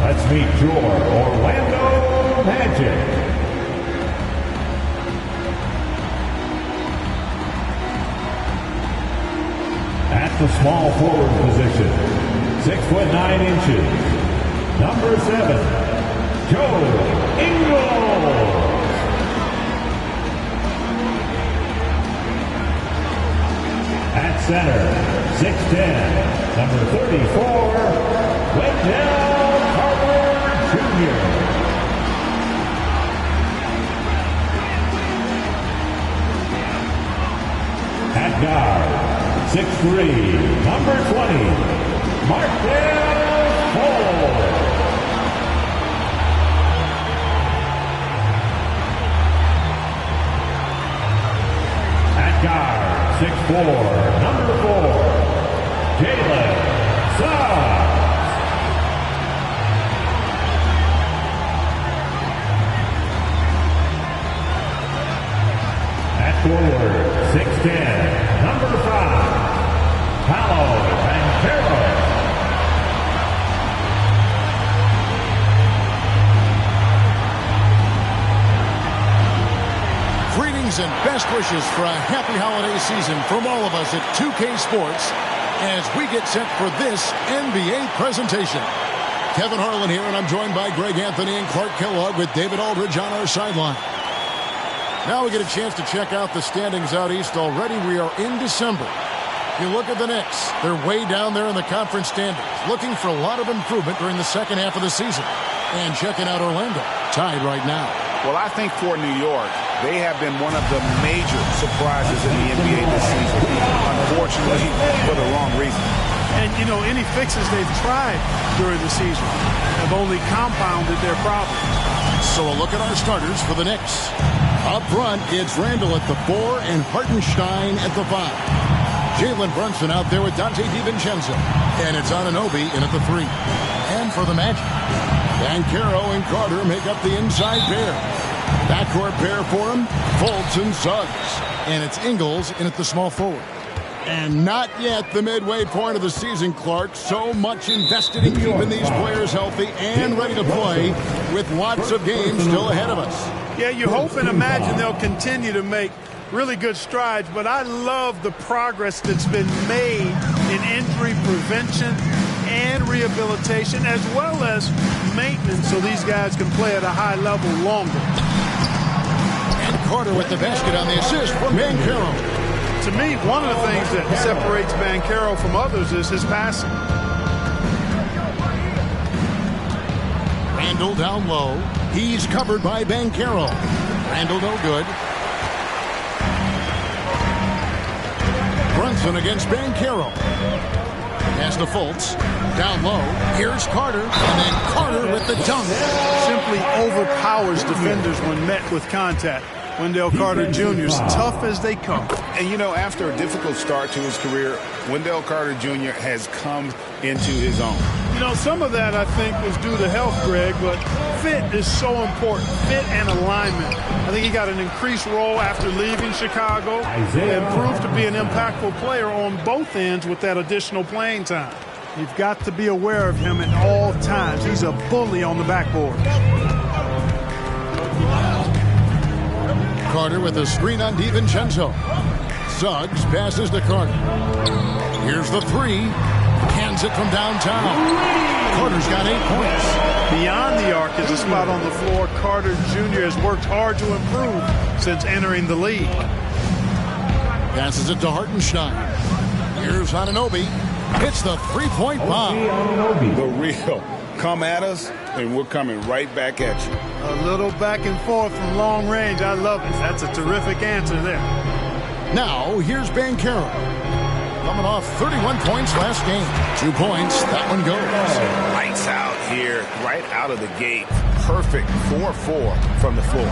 Let's meet your Orlando Magic. At the small forward position, 6'9", number 7, Joe Ingles. At center, 6'10", number 34, Wendell Carter Jr. At guard, 6'3", number 20, Markel Fultz. At guard, 6'4", number 4, Jalen Suggs. At forward, 6'10", number 5, Paolo Banchero. Greetings and best wishes for a happy holiday season from all of us at 2K Sports as we get set for this NBA presentation. Kevin Harlan here, and I'm joined by Greg Anthony and Clark Kellogg with David Aldridge on our sideline. Now we get a chance to check out the standings out east already. We are in December. You look at the Knicks. They're way down there in the conference standings, looking for a lot of improvement during the second half of the season. And checking out Orlando, tied right now. Well, I think for New York, they have been one of the major surprises in the NBA this season. Unfortunately, for the wrong reason. And, you know, any fixes they've tried during the season have only compounded their problems. So a look at our starters for the Knicks. Up front, it's Randall at the 4 and Hartenstein at the 5. Jalen Brunson out there with Dante DiVincenzo. And it's Anunoby in at the 3. And for the Magic, Banchero and Carter make up the inside pair. Backcourt pair for him, Fultz and Suggs. And it's Ingles in at the small forward. And not yet the midway point of the season, Clark. So much invested in keeping these players healthy and ready to play with lots of games still ahead of us. Yeah, you hope and imagine they'll continue to make really good strides, but I love the progress that's been made in injury prevention and rehabilitation, as well as maintenance, so these guys can play at a high level longer. And Carter with the basket on the assist from Banchero. To me, one of the things that separates Banchero from others is his passing. Randall down low. He's covered by Banchero. Randall no good. Brunson against Banchero. Pass to Fultz. Down low. Here's Carter. And then Carter with the dunk. Simply overpowers defenders when met with contact. Wendell Carter Jr. is tough as they come. And, you know, after a difficult start to his career, Wendell Carter Jr. has come into his own. You know, some of that, I think, was due to health, Greg, but fit is so important. Fit and alignment. I think he got an increased role after leaving Chicago and proved to be an impactful player on both ends with that additional playing time. You've got to be aware of him at all times. He's a bully on the backboard. Carter with a screen on DiVincenzo. Suggs passes to Carter. Here's the 3. Hands it from downtown. Carter's got 8 points. Beyond the arc is a spot on the floor. Carter Jr. has worked hard to improve since entering the league. Passes it to Hartenstein. Here's Anunoby. Hits the three-point bomb. The real. Come at us, and we're coming right back at you. A little back and forth from long range. I love it. That's a terrific answer there. Now, here's Banchero. Coming off 31 points last game. 2 points. That one goes. Lights out here, right out of the gate. Perfect 4-4 from the floor.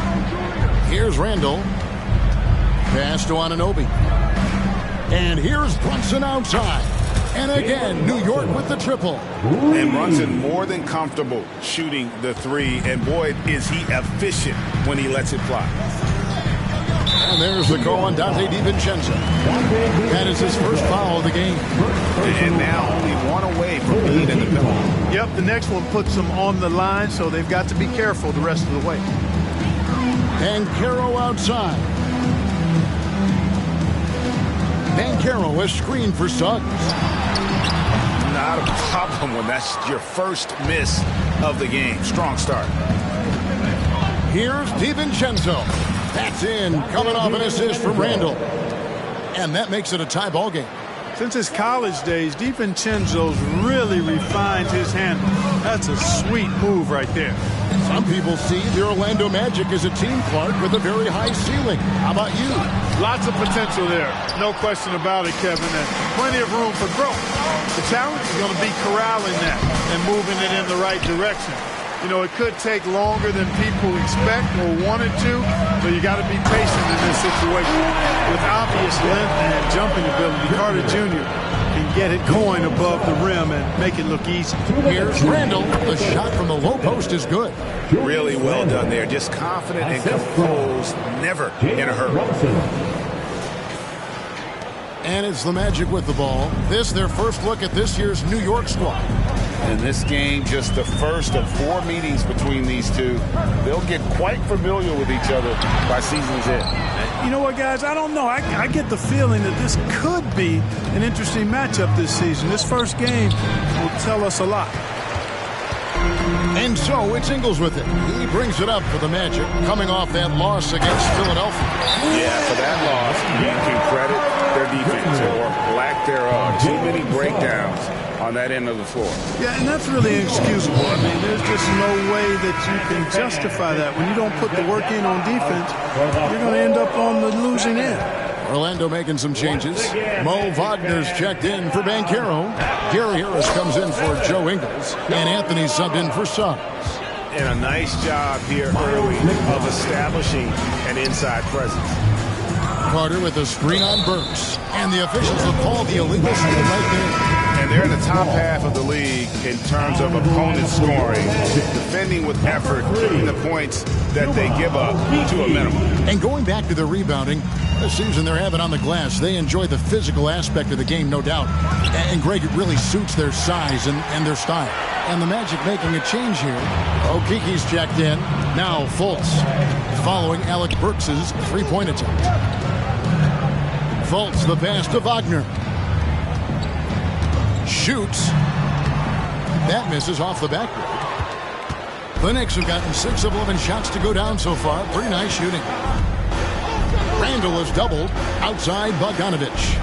Here's Randall. Pass to Anunoby. And here's Brunson outside. And again, New York with the triple. And Brunson more than comfortable shooting the 3. And boy, is he efficient when he lets it fly. And there's the call on Dante DiVincenzo. That is his first foul of the game. And now only one away from being in the penalty. Yep, the next one puts them on the line, so they've got to be careful the rest of the way. And Caro outside. Caro is screened for Suggs. Not a problem when that's your first miss of the game. Strong start. Here's DiVincenzo. That's in, coming off an assist from Randall. And that makes it a tie ball game. Since his college days, DiVincenzo's really refined his handle. That's a sweet move right there. Some people see the Orlando Magic as a team, Clark, with a very high ceiling. How about you? Lots of potential there. No question about it, Kevin. And plenty of room for growth. The challenge is going to be corralling that and moving it in the right direction. You know, it could take longer than people expect or wanted to, but you got to be patient in this situation. With obvious length and jumping ability, Carter Jr. can get it going above the rim and make it look easy. Here's Randall. The shot from the low post is good. Really well done there. Just confident and composed. Never in a hurry. And it's the Magic with the ball. This their first look at this year's New York squad. In this game, just the first of 4 meetings between these two. They'll get quite familiar with each other by season's end. You know what, guys? I don't know. I get the feeling that this could be an interesting matchup this season. This first game will tell us a lot. And so it's Ingles with it. He brings it up for the Magic, coming off that loss against Philadelphia. Yeah, for that loss, you can credit their defense or lack thereof. Too many breakdowns on that end of the floor. Yeah, and that's really inexcusable. I mean, there's just no way that you can justify that. When you don't put the work in on defense, you're going to end up on the losing end. Orlando making some changes. Mo Wagner's checked in for Banchero. Gary Harris comes in for Joe Ingles. And Anthony subbed in for Suggs. And a nice job here early of establishing an inside presence. Carter with a screen on Burks. And the officials have called the illegal steal right there. And they're in the top half of the league in terms of opponent scoring, defending with effort, keeping the points that they give up to a minimum. And going back to the rebounding, the season they're having on the glass, they enjoy the physical aspect of the game, no doubt. And Greg, it really suits their size and their style. And the Magic making a change here. Okiki's checked in. Now Fultz, following Alec Burks' three-point attempt. Fultz, the pass to Wagner. Shoots. That misses off the backboard. The Knicks have gotten 6 of 11 shots to go down so far. Pretty nice shooting. Randall is doubled outside Bogdanovich.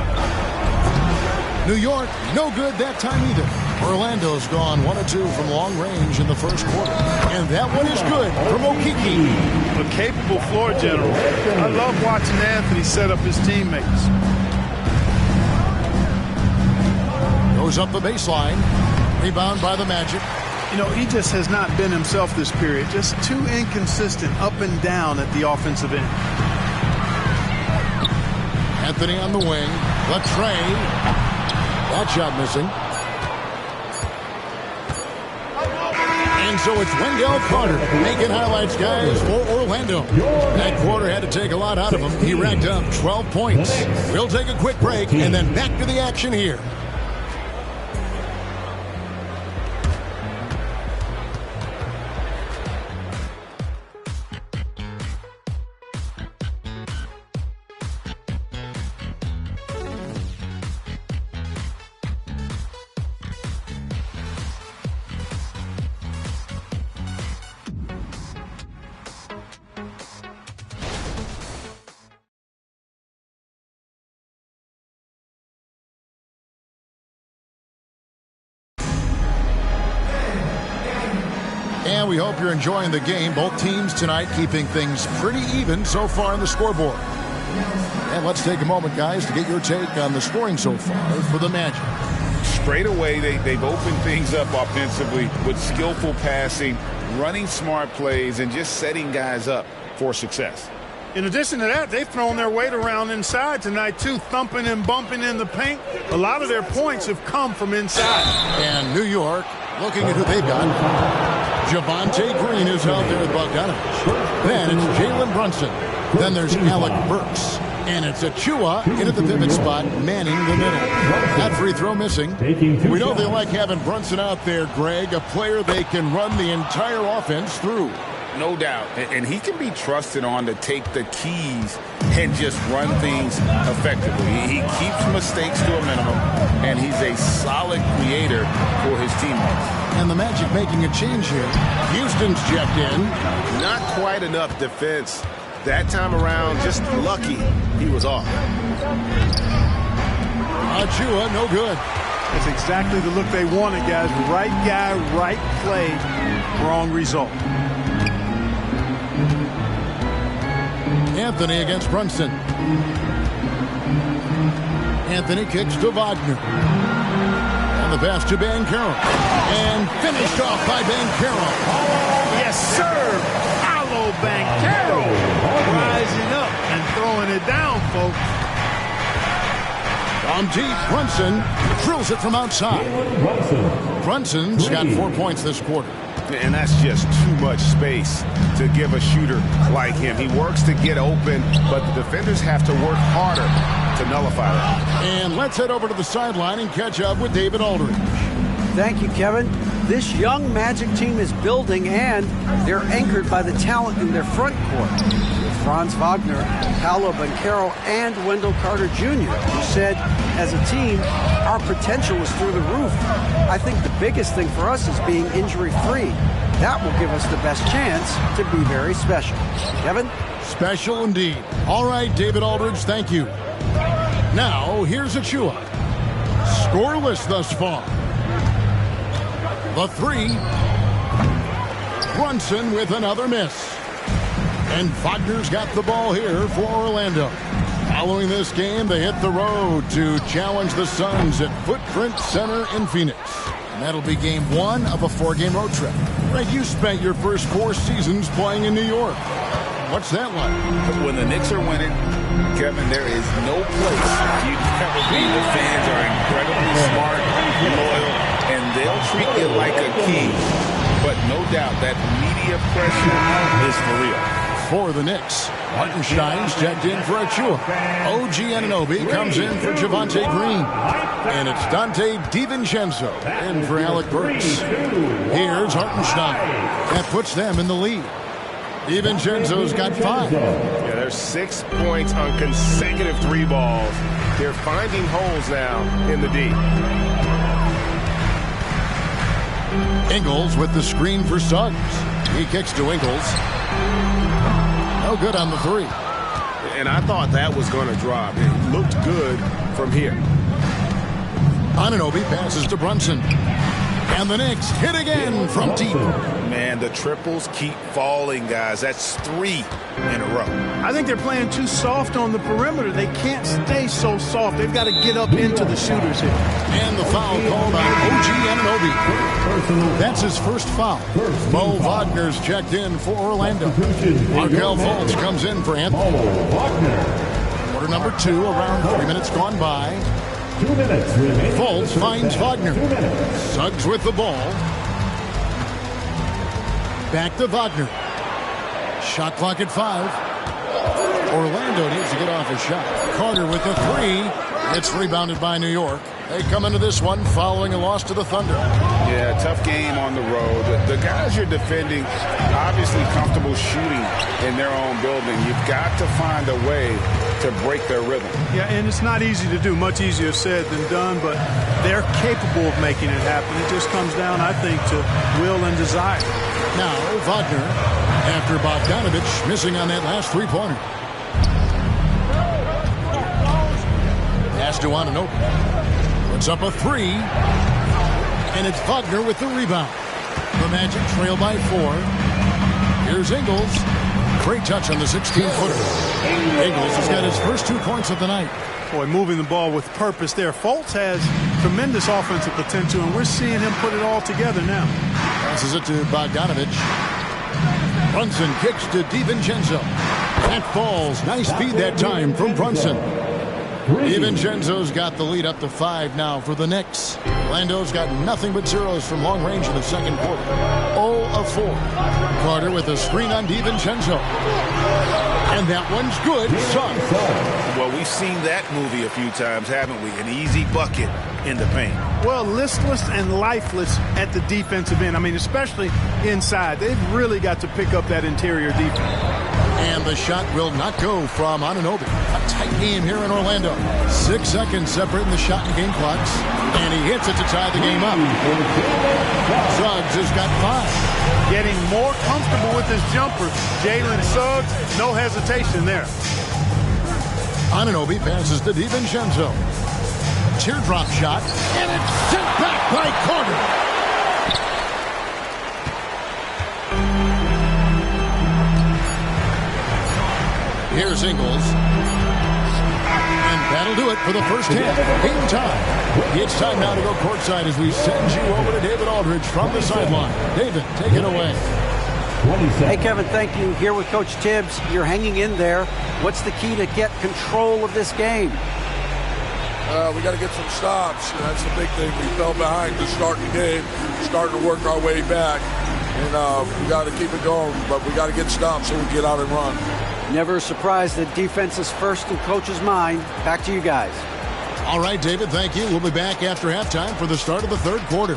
New York, no good that time either. Orlando's gone 1 of 2 from long range in the first quarter. And that one is good from Okiki. A capable floor general. I love watching Anthony set up his teammates. Goes up the baseline. Rebound by the Magic. You know, he just has not been himself this period. Just too inconsistent up and down at the offensive end. Anthony on the wing. The tray. That shot missing. And so it's Wendell Carter making highlights, guys, for Orlando. That quarter had to take a lot out of him. He racked up 12 points. We'll take a quick break and then back to the action here. And we hope you're enjoying the game. Both teams tonight keeping things pretty even so far on the scoreboard. And let's take a moment, guys, to get your take on the scoring so far for the Magic. Straight away, they've opened things up offensively with skillful passing, running smart plays, and just setting guys up for success. In addition to that, they've thrown their weight around inside tonight, too, thumping and bumping in the paint. A lot of their points have come from inside. And New York, looking at who they've got. Javonte Green is out there with Bogdanovich. Then it's Jalen Brunson. Then there's Alec Burks. And it's Achua into the pivot spot, manning the middle. That free throw missing. We know they like having Brunson out there, Greg, a player they can run the entire offense through. No doubt. And he can be trusted on to take the keys and just run things effectively. He keeps mistakes to a minimum, and he's a solid creator for his teammates. And the Magic making a change here. Houston's checked in. Not quite enough defense. That time around, just lucky he was off. Achua, no good. That's exactly the look they wanted, guys. Right guy, right play, wrong result. Anthony against Brunson. Anthony kicks to Wagner. And the pass to Banchero. And finished off by Banchero. Yes, sir. Banchero rising up and throwing it down, folks. From deep, Brunson drills it from outside. Brunson's got 4 points this quarter. And that's just too much space to give a shooter like him. He works to get open, but the defenders have to work harder to nullify that. And let's head over to the sideline and catch up with David Aldridge. Thank you, Kevin. This young Magic team is building, and they're anchored by the talent in their front court. With Franz Wagner, Paolo Banchero, and Wendell Carter Jr., who said, as a team, our potential is through the roof. I think the biggest thing for us is being injury-free. That will give us the best chance to be very special. Kevin? Special indeed. All right, David Aldridge, thank you. Now, here's Achua. Scoreless thus far. The three. Brunson with another miss. And Wagner's got the ball here for Orlando. Following this game, they hit the road to challenge the Suns at Footprint Center in Phoenix. And that'll be game 1 of a 4-game road trip. Greg, you spent your first 4 seasons playing in New York. What's that like? When the Knicks are winning, Kevin, there is no place you'd ever be. The fans are incredibly smart, loyal, and they'll treat you like a king. But no doubt that media pressure is for real. For the Knicks, Hartenstein's checked in for Achua. OG Anunoby comes in for Javonte Green. And it's Dante DiVincenzo in for Alec Burks. Here's Hartenstein. That puts them in the lead. DiVincenzo's got 5. Yeah, there's 6 points on consecutive 3 balls. They're finding holes now in the D. Ingles with the screen for Suggs. He kicks to Ingles. No good on the 3. And I thought that was going to drop. It looked good from here. Anunoby passes to Brunson. And the Knicks hit again from deep. Man, the triples keep falling, guys. That's 3 in a row. I think they're playing too soft on the perimeter. They can't stay so soft. They've got to get up into the shooters here. And the foul called on OG Anunoby. That's his first foul. Mo Wagner's checked in for Orlando. Markelle Fultz comes in for Anthony. Quarter number 2, around 3 minutes gone by. 2 minutes remaining. Fultz finds Wagner. Suggs with the ball. Back to Wagner. Shot clock at 5. Orlando needs to get off his shot. Carter with the 3. It's rebounded by New York. They come into this one following a loss to the Thunder. Yeah, tough game on the road. The guys you're defending, obviously comfortable shooting in their own building. You've got to find a way to break their rhythm. Yeah, and it's not easy to do. Much easier said than done, but they're capable of making it happen. It just comes down, I think, to will and desire. Now, Wagner, after Bogdanovich missing on that last 3-pointer. Pass to Anunoby. Puts up a 3. And it's Wagner with the rebound. The Magic trail by 4. Here's Ingles. Great touch on the 16-footer. Ingles has got his first 2 points of the night. Boy, moving the ball with purpose there. Fultz has tremendous offensive potential, and we're seeing him put it all together now. Passes it to Bogdanovich. Brunson kicks to DiVincenzo. That falls. Nice feed that time from Brunson. DiVincenzo's got the lead up to 5 now for the Knicks. Orlando's got nothing but zeros from long range in the second quarter. 0 of 4. Carter with a screen on DiVincenzo. And that one's good. Suggs. Well, we've seen that movie a few times, haven't we? An easy bucket in the paint. Well, listless and lifeless at the defensive end. I mean, especially inside. They've really got to pick up that interior defense. And the shot will not go from Anunoby. A tight game here in Orlando. 6 seconds separating the shot and game clocks. And he hits it to tie the game up. Suggs has got 5. Getting more comfortable with his jumper. Jalen Suggs, no hesitation there. Anunoby passes to DiVincenzo. Teardrop shot. And it's sent back by Carter. Here's Ingles. And that'll do it for the first half. Game time. It's time now to go courtside as we send you over to David Aldridge from the sideline. David, take it away. Hey, Kevin, thank you. Here with Coach Tibbs. You're hanging in there. What's the key to get control of this game? We got to get some stops. That's the big thing. We fell behind to start the game, starting to work our way back. And we got to keep it going, but we got to get stops so we get out and run. Never a surprise that defense is first in Coach's mind. Back to you guys. All right, David, thank you. We'll be back after halftime for the start of the third quarter.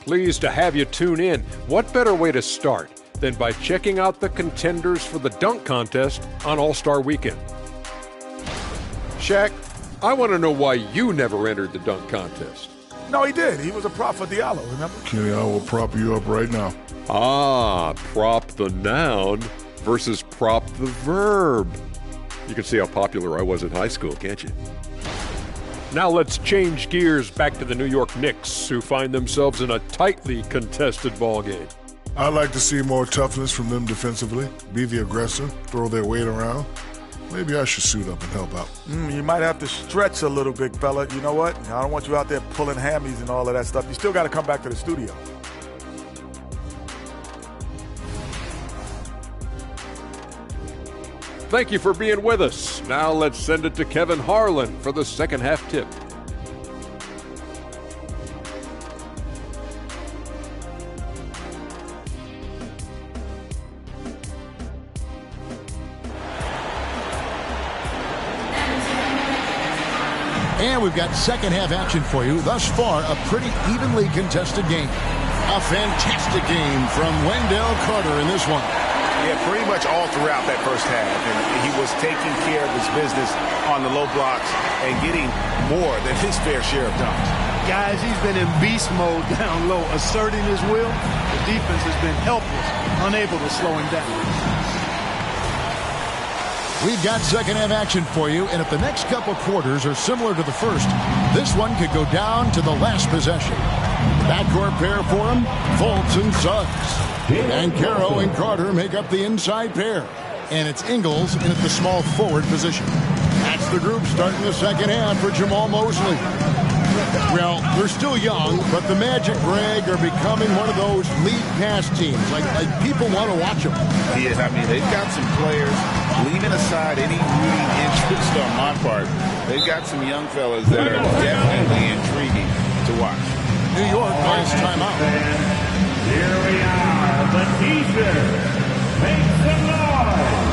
Pleased to have you tune in. What better way to start than by checking out the contenders for the dunk contest on All-Star Weekend? Shaq, I want to know why you never entered the dunk contest. No, he did. He was a prop for Diallo, remember? Kenny, I will prop you up right now. Ah, prop the noun versus prop the verb. You can see how popular I was in high school, can't you? Now let's change gears back to the New York Knicks, who find themselves in a tightly contested ball game. I'd like to see more toughness from them defensively. Be the aggressor, throw their weight around. Maybe I should suit up and help out. You might have to stretch a little, big fella. You know what? I don't want you out there pulling hammies and all of that stuff. You still got to come back to the studio. Thank you for being with us. Now let's send it to Kevin Harlan for the second half tip. And we've got second half action for you. Thus far, a pretty evenly contested game. A fantastic game from Wendell Carter in this one. Yeah, pretty much all throughout that first half. And he was taking care of his business on the low blocks and getting more than his fair share of dunks. Guys, he's been in beast mode down low, asserting his will. The defense has been helpless, unable to slow him down. We've got second half action for you, and if the next couple quarters are similar to the first, this one could go down to the last possession. Backcourt pair for him, Fultz and Suggs. And Caro and Carter make up the inside pair. And it's Ingles in at the small forward position. That's the group starting the second half for Jamal Mosley. Well, they're still young, but the Magic, Greg, are becoming one of those lead pass teams. Like people want to watch them. Yes, I mean, they've got some players, leaving aside any rooting interest on my part, they've got some young fellas that are definitely intriguing to watch. New York calls timeout. Here we are, the defense. Make some noise.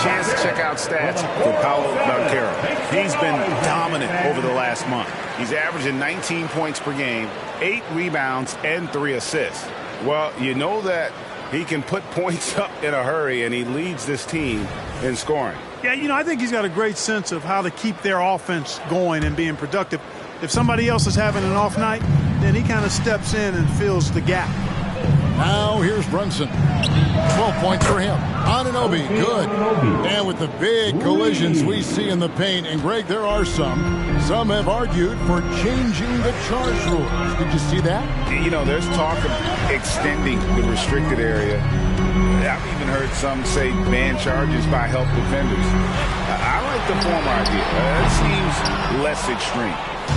chance to check out stats for Paolo Banchero. He's been dominant over the last month. He's averaging 19 points per game, 8 rebounds, and 3 assists. Well, you know that he can put points up in a hurry, and he leads this team in scoring. Yeah, I think he's got a great sense of how to keep their offense going and being productive. If somebody else is having an off night, then he kind of steps in and fills the gap. Now here's Brunson. 12 points for him. Anunoby, good. And with the big collisions we see in the paint, and Greg, there are some have argued for changing the charge rules. Did you see that? There's talk of extending the restricted area. I've even heard some say ban charges by help defenders. I like the former idea. It seems less extreme.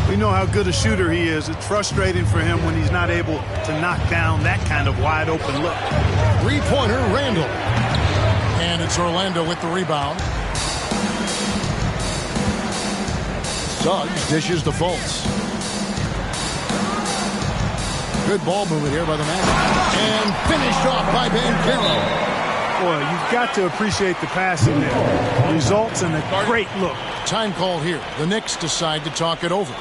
We know how good a shooter he is. It's frustrating for him when he's not able to knock down that kind of wide open look. Three-pointer, Randall. And it's Orlando with the rebound. Suggs dishes to Fultz. Good ball movement here by the Magic. And finished off by Banchero. Boy, you've got to appreciate the passing there. Results in a great look. Time call here. The Knicks decide to talk it over.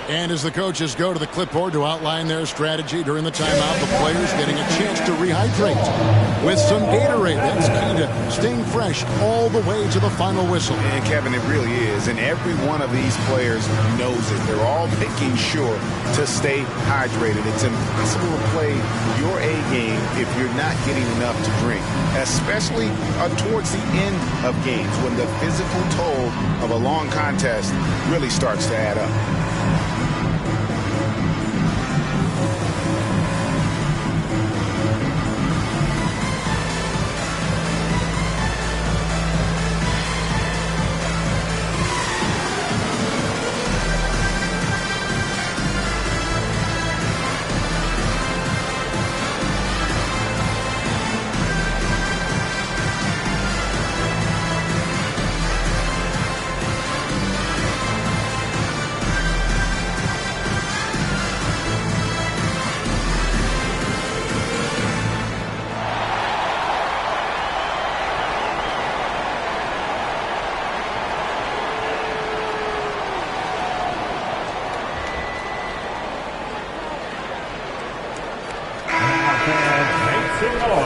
And as the coaches go to the clipboard to outline their strategy during the timeout, the players getting a chance to rehydrate with some Gatorade. That's key to staying fresh all the way to the final whistle. And Kevin, it really is. And every one of these players knows it. They're all making sure to stay hydrated. It's impossible to play your A game if you're not getting enough to drink, especially towards the end of games when the physical toll of a long contest really starts to add up.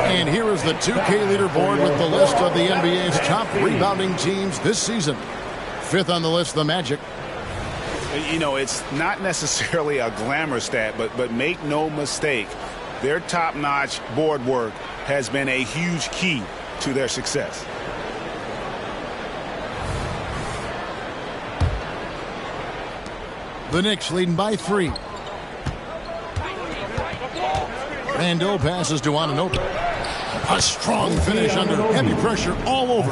And here is the 2K leaderboard with the list of the NBA's top rebounding teams this season. Fifth on the list, the Magic. It's not necessarily a glamour stat, but make no mistake, their top-notch board work has been a huge key to their success. The Knicks leading by 3. Randall passes to Anunoby. A strong finish under heavy pressure all over.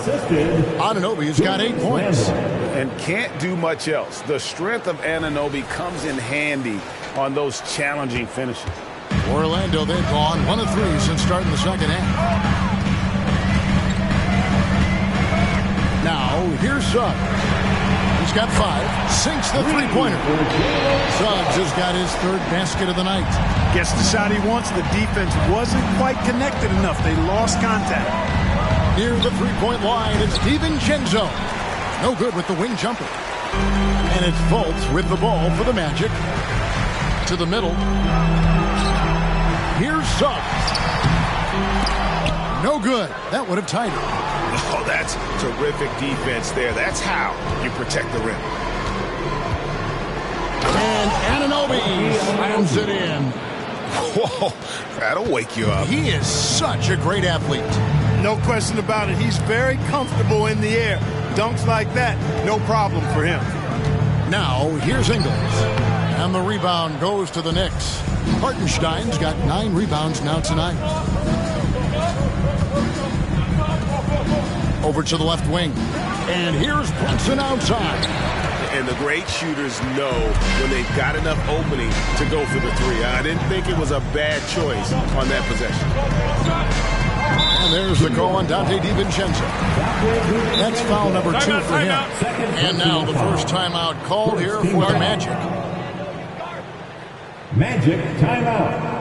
Anunoby's got 8 points. And can't do much else. The strength of Anunoby comes in handy on those challenging finishes. Orlando, they've gone 1 of 3 since starting the second half. Now, here's Suggs. He's got 5, sinks the three-pointer. Suggs has got his 3rd basket of the night. Gets the shot he wants. The defense wasn't quite connected enough. They lost contact. Near the three-point line, it's DiVincenzo. No good with the wing jumper. And it's Fultz with the ball for the Magic. To the middle. Here's Suggs. No good. That would have tied it. Oh, that's terrific defense there. That's how you protect the rim. And Anunoby slams it in. Whoa, that'll wake you up. He is such a great athlete. No question about it. He's very comfortable in the air. Dunks like that, no problem for him. Now, here's Ingles. And the rebound goes to the Knicks. Hartenstein's got 9 rebounds now tonight. Over to the left wing. And here's Brunson outside. And the great shooters know when they've got enough opening to go for the 3. I didn't think it was a bad choice on that possession. And there's the call on Dante DiVincenzo. That's foul number 2 for him. And now the first timeout called here for the Magic. Magic timeout.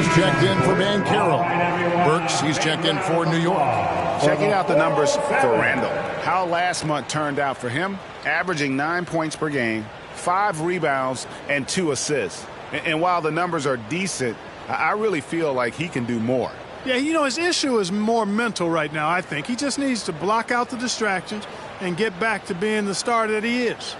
is checked in for Banchero. Burks, he's checked in for New York. Checking out the numbers for Randall. How last month turned out for him, averaging 9 points per game, 5 rebounds, and 2 assists. And while the numbers are decent, I really feel like he can do more. Yeah, you know, his issue is more mental right now, I think. He just needs to block out the distractions and get back to being the star that he is.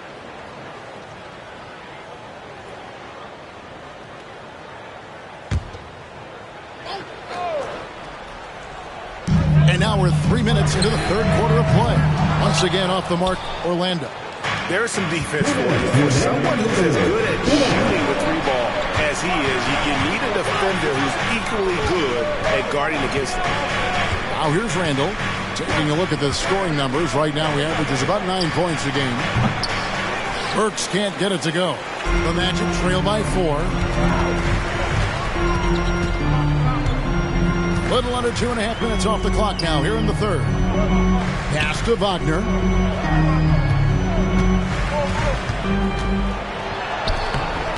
And now we're 3 minutes into the third quarter of play. Once again off the mark, Orlando. There's some defense for you. For someone who's as good at shooting the 3-ball as he is, you need a defender who's equally good at guarding against him. Now here's Randall. Taking a look at the scoring numbers. Right now he averages about 9 points a game. Burks can't get it to go. The Magic trail by 4. Little under 2.5 minutes off the clock now here in the third. Pass to Wagner.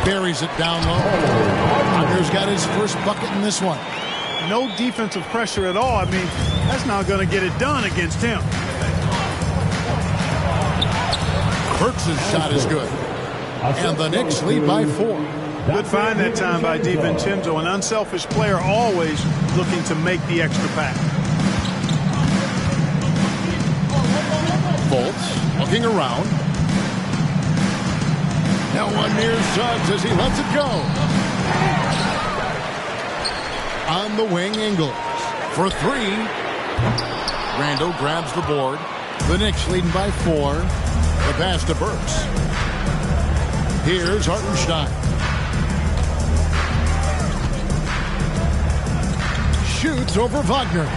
Buries it down low. Wagner's got his first bucket in this one. No defensive pressure at all. I mean, that's not going to get it done against him. Burks' shot is good. And the Knicks lead by 4. Good find that time by DiVincenzo. An unselfish player always looking to make the extra pass. Fultz looking around. Now one near Suggs as he lets it go. On the wing, Ingles for 3. Randall grabs the board. The Knicks leading by 4. The pass to Burks. Here's Hartenstein. Shoots over Wagner.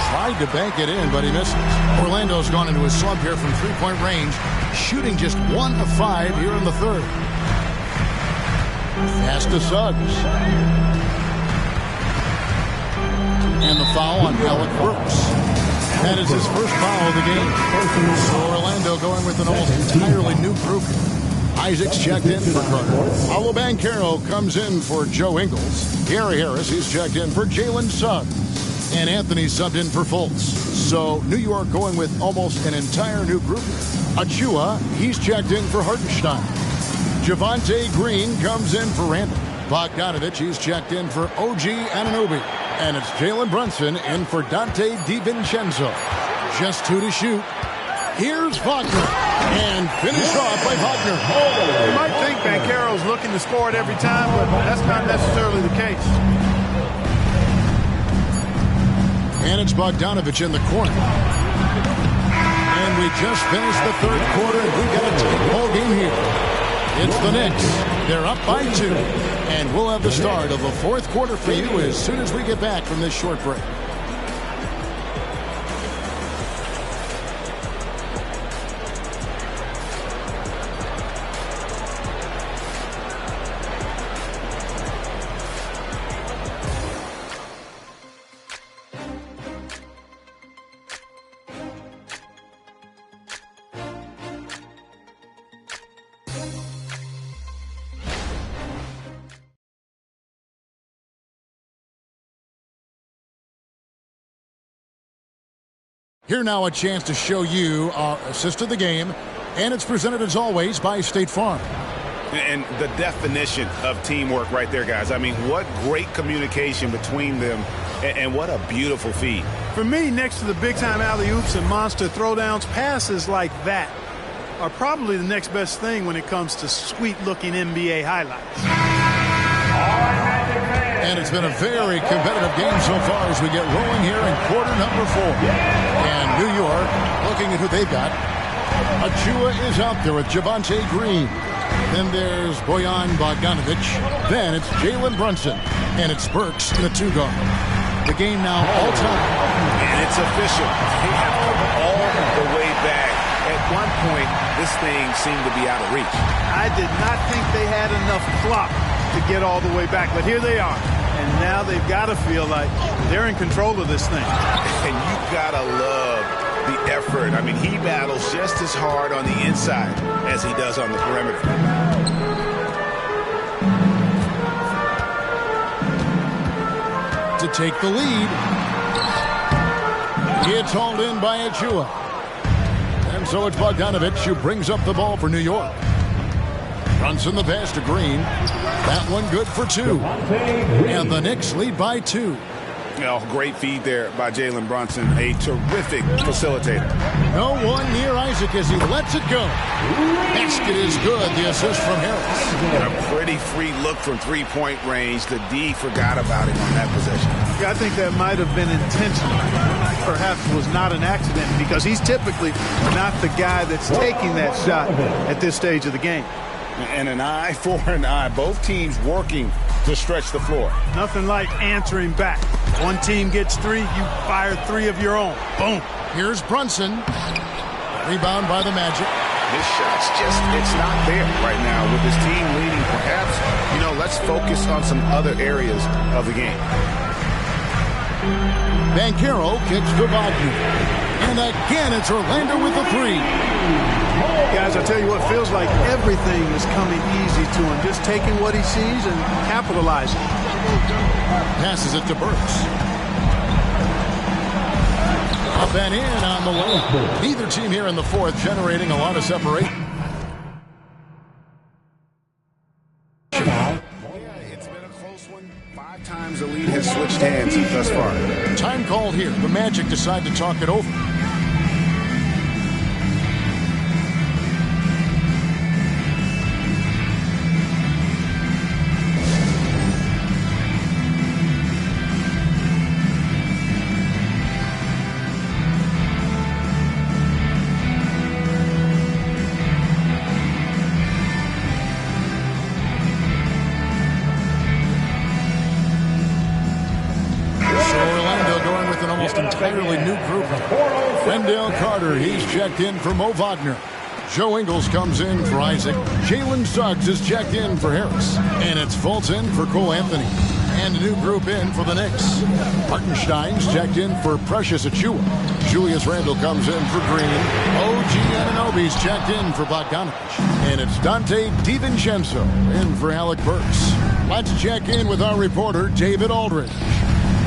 Tried to bank it in, but he misses. Orlando's gone into a slump here from 3-point range, shooting just 1 of 5 here in the third. Pass to Suggs. And the foul on Alec Burks. That is his first foul of the game. So Orlando going with an almost entirely new group. Isaac's checked in for Carter. Paolo Banchero comes in for Joe Ingles. Gary Harris, he's checked in for Jalen Suggs. And Anthony subbed in for Fultz. So New York going with almost an entire new group. Achua, he's checked in for Hartenstein. Javonte Green comes in for Randall. Bogdanovich, he's checked in for OG Anunoby. And it's Jalen Brunson in for Dante DiVincenzo. Just 2 to shoot. Here's Wagner. And finished off by Wagner. You might think Banchero's looking to score it every time, but that's not necessarily the case. And it's Bogdanovich in the corner. And we just finished the third quarter, and we got a tight ball game here. It's the Knicks. They're up by 2. And we'll have the start of the fourth quarter for you as soon as we get back from this short break. Here now a chance to show you our assist of the game, and it's presented as always by State Farm. And the definition of teamwork right there, guys. I mean, what great communication between them, and what a beautiful feed. For me, next to the big-time alley-oops and monster throwdowns, passes like that are probably the next best thing when it comes to sweet-looking NBA highlights. And it's been a very competitive game so far as we get rolling here in quarter number 4. And New York looking at who they've got. Achua is out there with Javonte Green. Then there's Bojan Bogdanovich. Then it's Jalen Brunson. And it's Burks in the 2-guard. The game now all time. And it's official. They have come all the way back. At one point, this thing seemed to be out of reach. I did not think they had enough clock to get all the way back, but here they are. And now they've got to feel like they're in control of this thing. And you got to love the effort. I mean, he battles just as hard on the inside as he does on the perimeter. take the lead. It's hauled in by Achua. And so it's Bogdanovich who brings up the ball for New York. Brunson the pass to Green. That one good for 2. And the Knicks lead by 2. Great feed there by Jalen Brunson, a terrific facilitator. No one near Isaac as he lets it go. Basket is good. The assist from Harris. And a pretty free look from three-point range. The D forgot about him on that possession. Yeah, I think that might have been intentional. Perhaps was not an accident because he's typically not the guy that's taking that shot at this stage of the game. And an eye for an eye. Both teams working to stretch the floor. Nothing like answering back. One team gets 3, you fire 3 of your own. Boom. Here's Brunson. Rebound by the Magic. This shot's just, it's not there right now with this team leading. Perhaps, let's focus on some other areas of the game. Banchero kicks to Wagner. And again, it's Orlando with the 3. Guys, I tell you what, feels like everything is coming easy to him. Just taking what he sees and capitalizing. Passes it to Burks. Up and in on the way. Neither team here in the 4th generating a lot of separation. It's been a close one. 5 times the lead has switched hands thus far. Time called here. The Magic decide to talk it over. Entirely new group. Wendell Carter, he's checked in for Mo Wagner. Joe Ingles comes in for Isaac. Jalen Suggs is checked in for Harris. And it's Fulton for Cole Anthony. And a new group in for the Knicks. Hartenstein's checked in for Precious Achua. Julius Randle comes in for Green. OG Anunoby's checked in for Bogdanovich. And it's Dante DiVincenzo in for Alec Burks. Let's check in with our reporter, David Aldridge.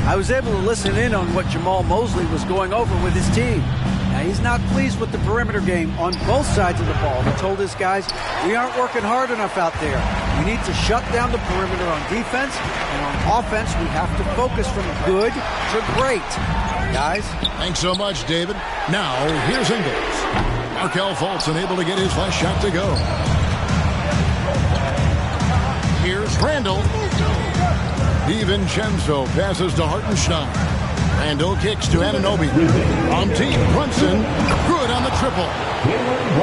I was able to listen in on what Jamal Mosley was going over with his team. Now, he's not pleased with the perimeter game on both sides of the ball. He told his guys, we aren't working hard enough out there. We need to shut down the perimeter on defense, and on offense, we have to focus from good to great. Guys? Thanks so much, David. Now, here's Ingles. Markelle Fultz unable to get his last shot to go. Here's Randle. DiVincenzo passes to Hartenstein. Randle kicks to Anunoby. On team, Brunson. Good on the triple.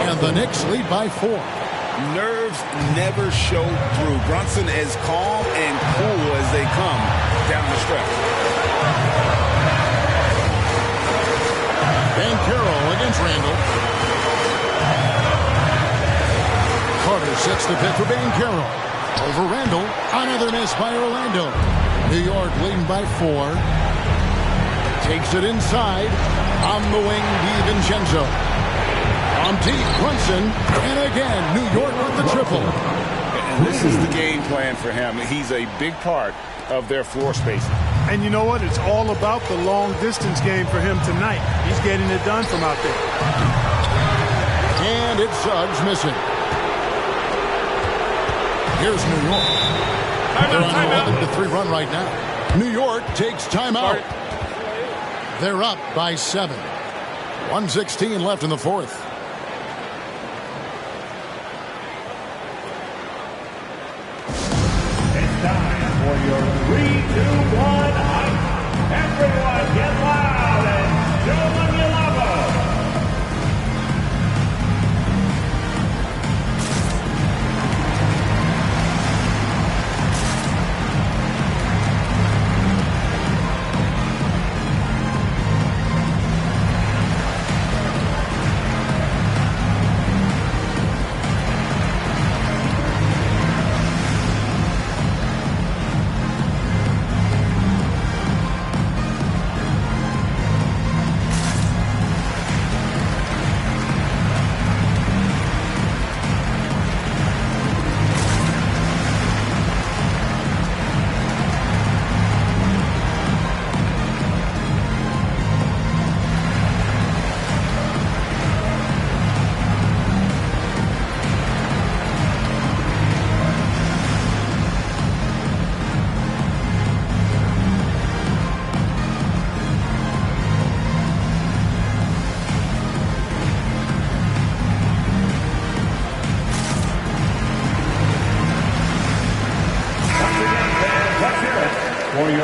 And the Knicks lead by 4. Nerves never show through. Brunson as calm and cool as they come down the stretch. Banchero against Randle. Carter sets the pick for Banchero. Over Randle. Another miss by Orlando. New York leading by 4. Takes it inside. On the wing, DiVincenzo. On deep, Brunson. And again, New York with the triple. And this is the game plan for him. He's a big part of their floor spacing. And you know what? It's all about the long distance game for him tonight. He's getting it done from out there. And it's Suggs missing. Here's New York. They're on an 11-3 run right now. New York takes timeout. They're up by 7. 1:16 left in the 4th. It's time for your 3, 2, 1 hype. Everyone get loud and show them you love them.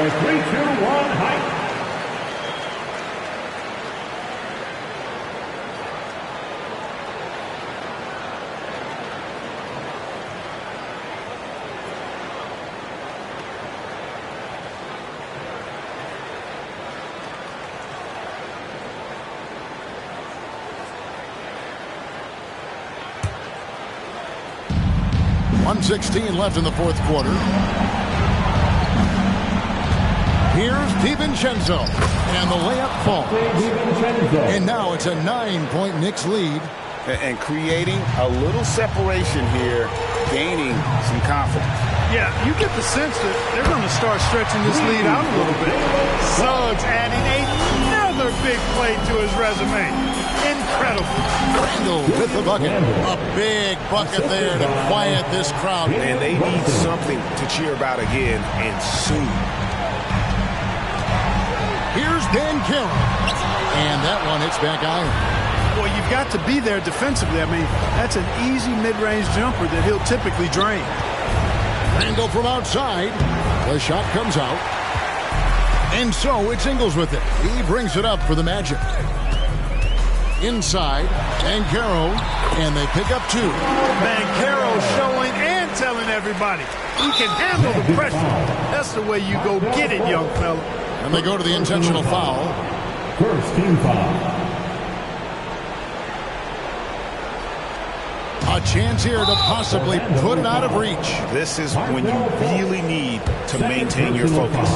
NBA2k24 height. .116 left in the fourth quarter. Here's DiVincenzo, and the layup falls. And now it's a 9-point Knicks lead. And creating a little separation here, gaining some confidence. Yeah, you get the sense that they're going to start stretching this lead out a little bit. Suggs adding another big play to his resume. Incredible. Randall with the bucket. A big bucket there to quiet this crowd. And they need something to cheer about again, and soon. Here's Dan Carroll. And that one hits back iron. Well, you've got to be there defensively. I mean, that's an easy mid-range jumper that he'll typically drain. Randall from outside. The shot comes out. And so it's Ingles with it. He brings it up for the Magic. Inside, Banchero, and they pick up two. Banchero showing and telling everybody he can handle the pressure. That's the way you go get it, young fella. And they go to the intentional foul. First team foul. A chance here to possibly put it out of reach. This is when you really need to maintain your focus.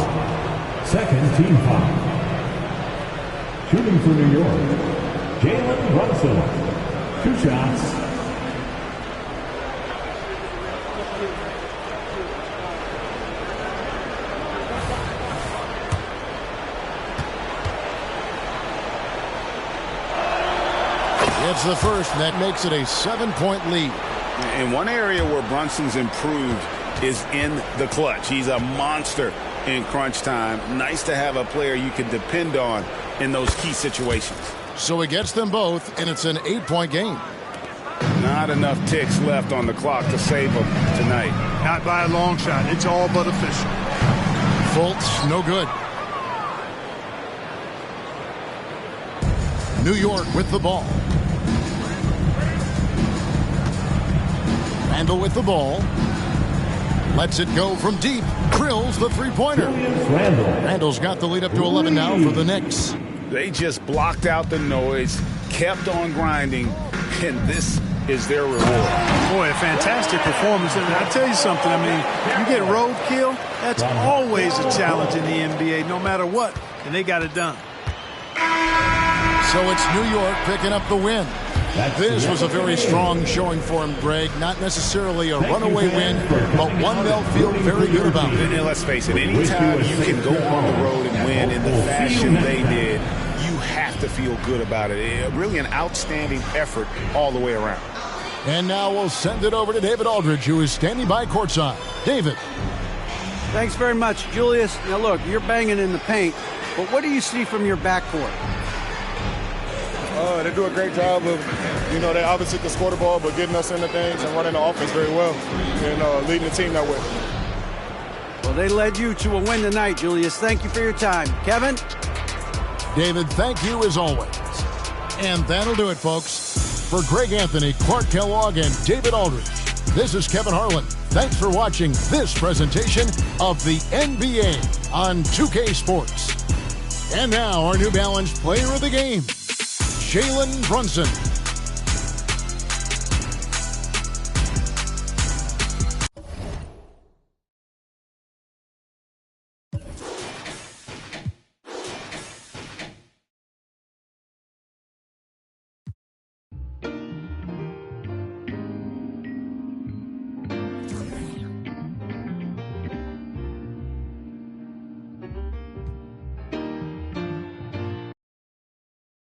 Second team foul. Shooting for New York, Jalen Brunson. 2 shots. It's the first, and that makes it a 7-point lead. In one area where Brunson's improved is in the clutch. He's a monster in crunch time. Nice to have a player you can depend on in those key situations. So he gets them both, and it's an 8-point game. Not enough ticks left on the clock to save them tonight. Not by a long shot. It's all but official. Fultz, no good. New York with the ball. Randall with the ball. Lets it go from deep. Drills the three-pointer. Randall's got the lead up to 11 now for the Knicks. They just blocked out the noise, kept on grinding, and this is their reward. Boy, a fantastic performance. And I tell you something, I mean, you get roadkill, that's always a challenge in the NBA, no matter what, and they got it done. So it's New York picking up the win. This was a very strong showing for him, Greg. Not necessarily a runaway win, but one they'll feel very good about. And let's face it, anytime you can go on the road and win in the fashion they did, you have to feel good about it. Really an outstanding effort all the way around. And now we'll send it over to David Aldridge, who is standing by courtside. David. Thanks very much, Julius. Now, look, you're banging in the paint, but what do you see from your backcourt? They do a great job of, they obviously can score the ball, but getting us into things and running the offense very well and leading the team that way. Well, they led you to a win tonight, Julius. Thank you for your time. Kevin? David, thank you as always. And that'll do it, folks. For Greg Anthony, Clark Kellogg, and David Aldridge, this is Kevin Harlan. Thanks for watching this presentation of the NBA on 2K Sports. And now our New Balance player of the game, Jalen Brunson.